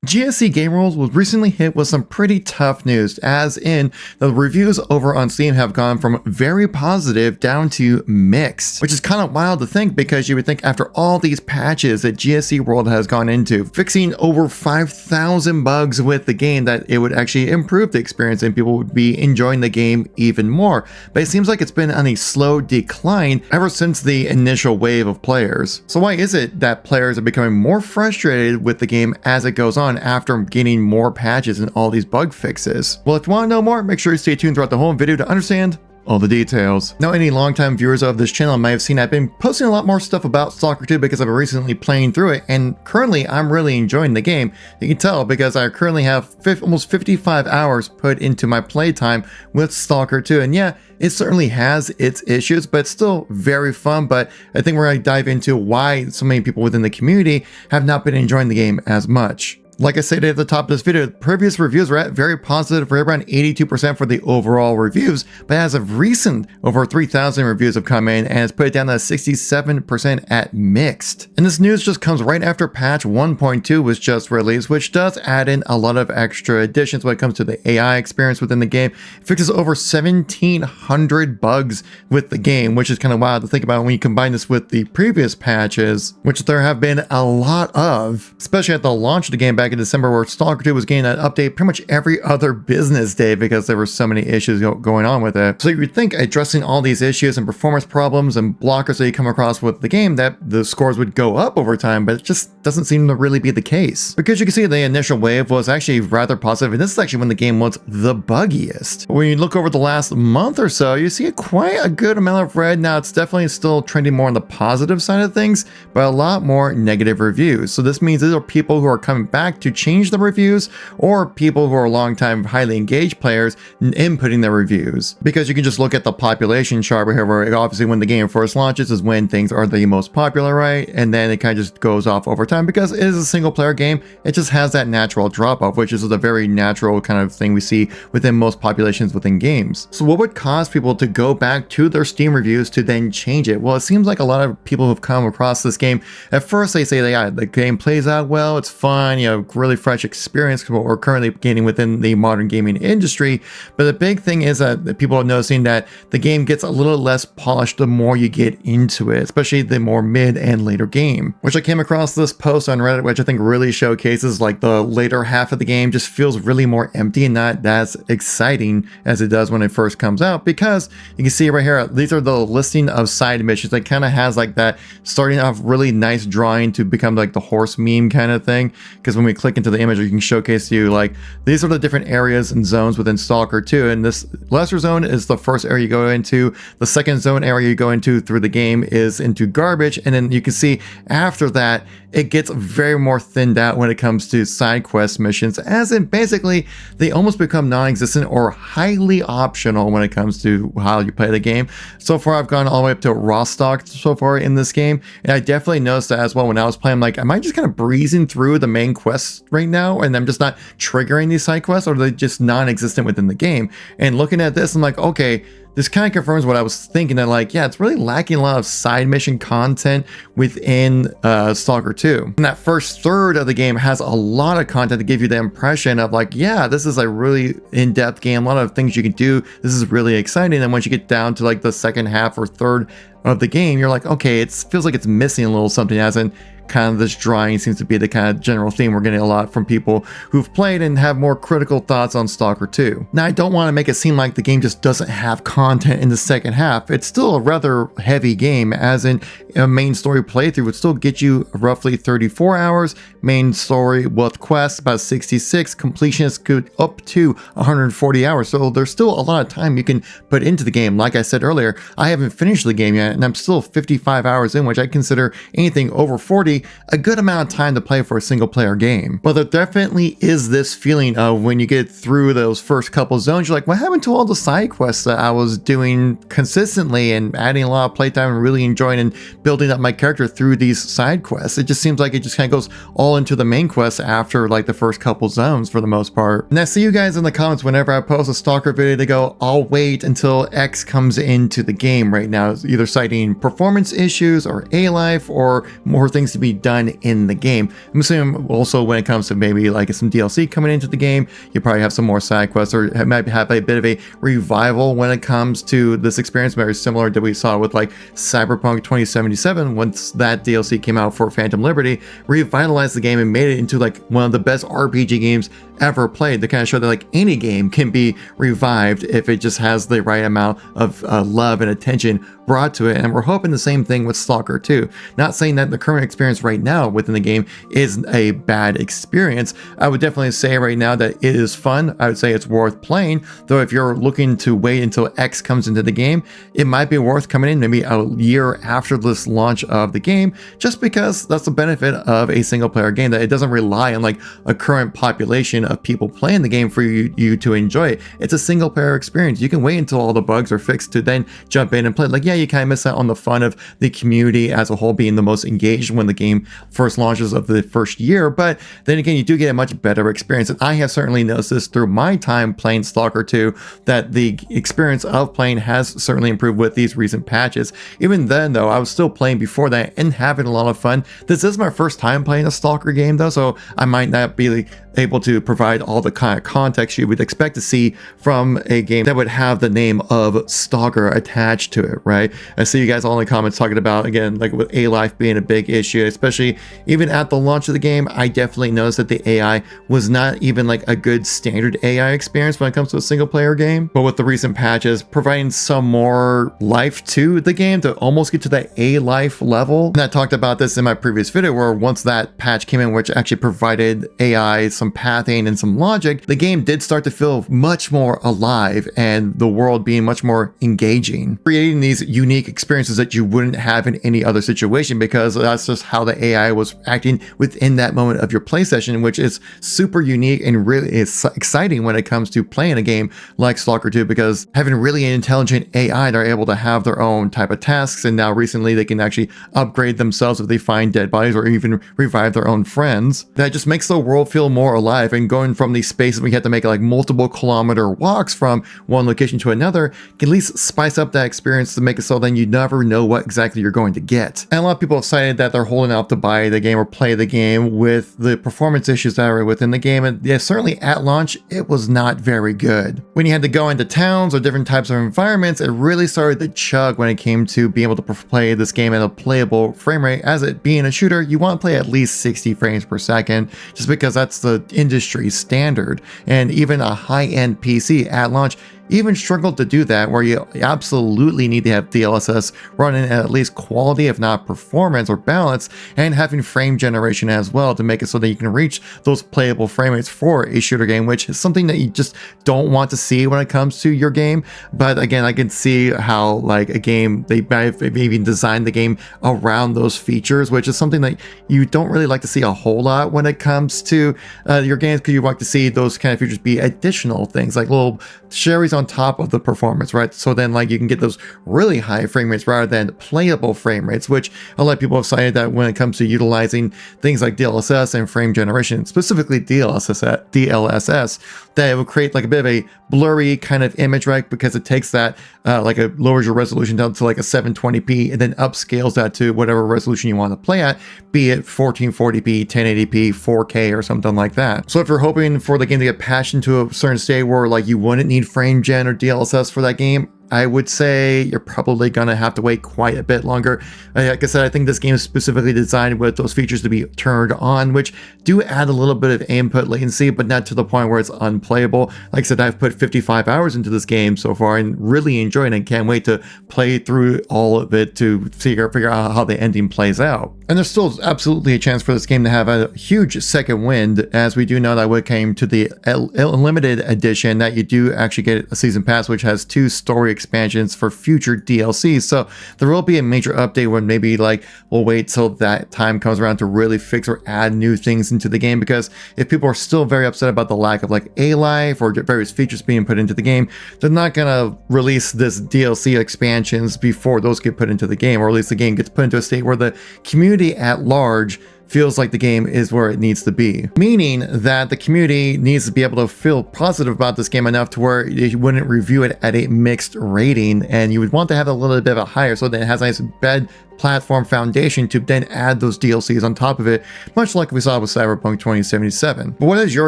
GSC Game Rules was recently hit with some pretty tough news, as in the reviews over on Steam have gone from very positive down to mixed, which is kind of wild to think because you would think after all these patches that GSC World has gone into, fixing over 5,000 bugs with the game, that it would actually improve the experience and people would be enjoying the game even more. But it seems like it's been on a slow decline ever since the initial wave of players. So why is it that players are becoming more frustrated with the game as it goes on after getting more patches and all these bug fixes? Well, if you want to know more, make sure you stay tuned throughout the whole video to understand all the details. Now, any longtime viewers of this channel might have seen I've been posting a lot more stuff about Stalker 2 because I've been recently playing through it, and currently I'm really enjoying the game. You can tell because I currently have almost 55 hours put into my playtime with Stalker 2, and yeah, it certainly has its issues, but it's still very fun. But I think we're going to dive into why so many people within the community have not been enjoying the game as much. Like I said at the top of this video, previous reviews were at very positive, for around 82% for the overall reviews, but as of recent, over 3,000 reviews have come in and it's put it down to 67% at mixed. And this news just comes right after patch 1.2 was just released, which does add in a lot of extra additions when it comes to the AI experience within the game. It fixes over 1,700 bugs with the game, which is kind of wild to think about when you combine this with the previous patches, which there have been a lot of, especially at the launch of the game back in December, where Stalker 2 was getting an update pretty much every other business day because there were so many issues going on with it. So you would think addressing all these issues and performance problems and blockers that you come across with the game, that the scores would go up over time, but it just doesn't seem to really be the case. Because you can see the initial wave was actually rather positive, and this is actually when the game was the buggiest. When you look over the last month or so, you see quite a good amount of red. Now, it's definitely still trending more on the positive side of things, but a lot more negative reviews. So this means these are people who are coming back to change the reviews, or people who are long-time highly engaged players inputting their reviews. Because you can just look at the population chart right here, where obviously when the game first launches is when things are the most popular, right? And then it kind of just goes off over time because it is a single player game. It just has that natural drop off, which is a very natural kind of thing we see within most populations within games. So what would cause people to go back to their Steam reviews to then change it? Well, it seems like a lot of people who've come across this game, at first they say that yeah, the game plays out well, it's fun, you know, really fresh experience for what we're currently gaining within the modern gaming industry. But the big thing is that people are noticing that the game gets a little less polished the more you get into it, especially the more mid and later game. Which I came across this post on Reddit, which I think really showcases like the later half of the game just feels really more empty and not as exciting as it does when it first comes out, because you can see right here, these are the listing of side missions that kind of has like that starting off really nice drawing to become like the horse meme kind of thing. Because when we click into the image, you can showcase you like these are the different areas and zones within Stalker 2, and this lesser zone is the first area you go into. The second zone area you go into through the game is into garbage, and then you can see after that it gets very more thinned out when it comes to side quest missions, as in basically they almost become non-existent or highly optional when it comes to how you play the game. So far I've gone all the way up to Rostock so far in this game, and I definitely noticed that as well when I was playing. I'm like, am I just kind of breezing through the main quests right now and I'm just not triggering these side quests, or are they just non-existent within the game? And looking at this, I'm like, okay, this kind of confirms what I was thinking, that like, yeah, it's really lacking a lot of side mission content within Stalker 2. And that first third of the game has a lot of content to give you the impression of like, yeah, this is a really in-depth game, a lot of things you can do, this is really exciting. And once you get down to like the second half or third of the game, you're like, okay, it feels like it's missing a little something, as in kind of this drawing seems to be the kind of general theme we're getting a lot from people who've played and have more critical thoughts on Stalker 2. Now, I don't want to make it seem like the game just doesn't have content in the second half. It's still a rather heavy game, as in a main story playthrough would still get you roughly 34 hours, main story with quests about 66, completionists could up to 140 hours, so there's still a lot of time you can put into the game. Like I said earlier, I haven't finished the game yet, and I'm still 55 hours in, which I consider anything over 40 a good amount of time to play for a single player game. But there definitely is this feeling of when you get through those first couple zones, you're like, what happened to all the side quests that I was doing consistently and adding a lot of playtime and really enjoying and building up my character through these side quests? It just seems like it just kind of goes all into the main quest after like the first couple zones for the most part. And I see you guys in the comments whenever I post a Stalker video, they go, I'll wait until X comes into the game right now, either citing performance issues or A-Life or more things to be be done in the game. I'm assuming also when it comes to maybe like some DLC coming into the game, you probably have some more side quests, or might have a bit of a revival when it comes to this experience, very similar that we saw with like Cyberpunk 2077 once that DLC came out for Phantom Liberty, revitalized the game and made it into like one of the best RPG games ever played, to kind of show that like any game can be revived if it just has the right amount of love and attention brought to it. And we're hoping the same thing with Stalker 2. Not saying that the current experience right now within the game is a bad experience. I would definitely say right now that it is fun. I would say it's worth playing, though if you're looking to wait until X comes into the game, it might be worth coming in maybe a year after this launch of the game, just because that's the benefit of a single player game, that it doesn't rely on like a current population of people playing the game for you to enjoy it. It's a single player experience. You can wait until all the bugs are fixed to then jump in and play. Like, yeah, you kind of miss out on the fun of the community as a whole being the most engaged when the game first launches of the first year, but then again, you do get a much better experience. And I have certainly noticed this through my time playing Stalker 2, that the experience of playing has certainly improved with these recent patches. Even then though, I was still playing before that and having a lot of fun. This is my first time playing a Stalker game though, so I might not be able to provide all the kind of context you would expect to see from a game that would have the name of Stalker attached to it, right? I see you guys all in the comments talking about, again, like with A-Life being a big issue, especially even at the launch of the game. I definitely noticed that the AI was not even like a good standard AI experience when it comes to a single player game, but with the recent patches providing some more life to the game to almost get to that A-Life level. And I talked about this in my previous video, where once that patch came in, which actually provided AI some pathing and some logic, the game did start to feel much more alive and the world being much more engaging, creating these unique experiences that you wouldn't have in any other situation, because that's just how the AI was acting within that moment of your play session, which is super unique and really is exciting when it comes to playing a game like Stalker 2, because having really intelligent AI, they're able to have their own type of tasks, and now recently they can actually upgrade themselves if they find dead bodies, or even revive their own friends. That just makes the world feel more alive, and going from these spaces we had to make like multiple kilometer walks from one location to another can at least spice up that experience to make it so then you never know what exactly you're going to get. And a lot of people have cited that they're holding out to buy the game or play the game with the performance issues that are within the game, and yeah, certainly at launch it was not very good. When you had to go into towns or different types of environments, it really started to chug when it came to being able to play this game at a playable frame rate. As it being a shooter, you want to play at least 60 frames per second, just because that's the industry standard, and even a high-end PC at launch even struggled to do that, where you absolutely need to have DLSS running at least quality, if not performance or balance, and having frame generation as well to make it so that you can reach those playable frame rates for a shooter game, which is something that you just don't want to see when it comes to your game. But again, I can see how like a game, they might have even designed the game around those features, which is something that you don't really like to see a whole lot when it comes to your games, because you want to see those kind of features be additional things, like little cherries on top of the performance, right? So then like you can get those really high frame rates rather than playable frame rates, which a lot of people have cited that when it comes to utilizing things like DLSS and frame generation, specifically DLSS, that it will create like a bit of a blurry kind of image, right? Because it takes that like it lowers your resolution down to like a 720p and then upscales that to whatever resolution you want to play at, be it 1440p, 1080p, 4K, or something like that. So if you're hoping for the game to get patched into a certain state where like you wouldn't need frame gen or DLSS for that game, I would say you're probably gonna have to wait quite a bit longer. Like I said, I think this game is specifically designed with those features to be turned on, which do add a little bit of input latency, but not to the point where it's unplayable. Like I said, I've put 55 hours into this game so far and really enjoyed it, and can't wait to play through all of it to figure out how the ending plays out. And there's still absolutely a chance for this game to have a huge second wind, as we do know that when it came to the limited edition, that you do actually get a season pass, which has 2 story expansions for future DLCs. So there will be a major update when maybe like we'll wait till that time comes around to really fix or add new things into the game, because if people are still very upset about the lack of like A-Life or various features being put into the game, they're not gonna release this DLC expansions before those get put into the game, or at least the game gets put into a state where the community at large feels like the game is where it needs to be. Meaning that the community needs to be able to feel positive about this game enough to where you wouldn't review it at a mixed rating, and you would want to have a little bit of a higher so that it has a nice platform foundation to then add those DLCs on top of it, much like we saw with Cyberpunk 2077. But what has your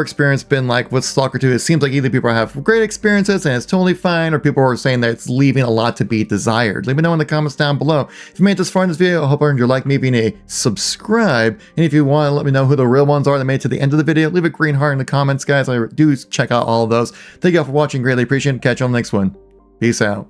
experience been like with Stalker 2? It seems like either people have great experiences and it's totally fine, or people are saying that it's leaving a lot to be desired. Let me know in the comments down below. If you made this far in this video, I hope I earned your like, maybe a subscribe. And if you want to let me know who the real ones are that made it to the end of the video, leave a green heart in the comments, guys. I do check out all of those. Thank you all for watching. Greatly appreciate it. Catch you on the next one. Peace out.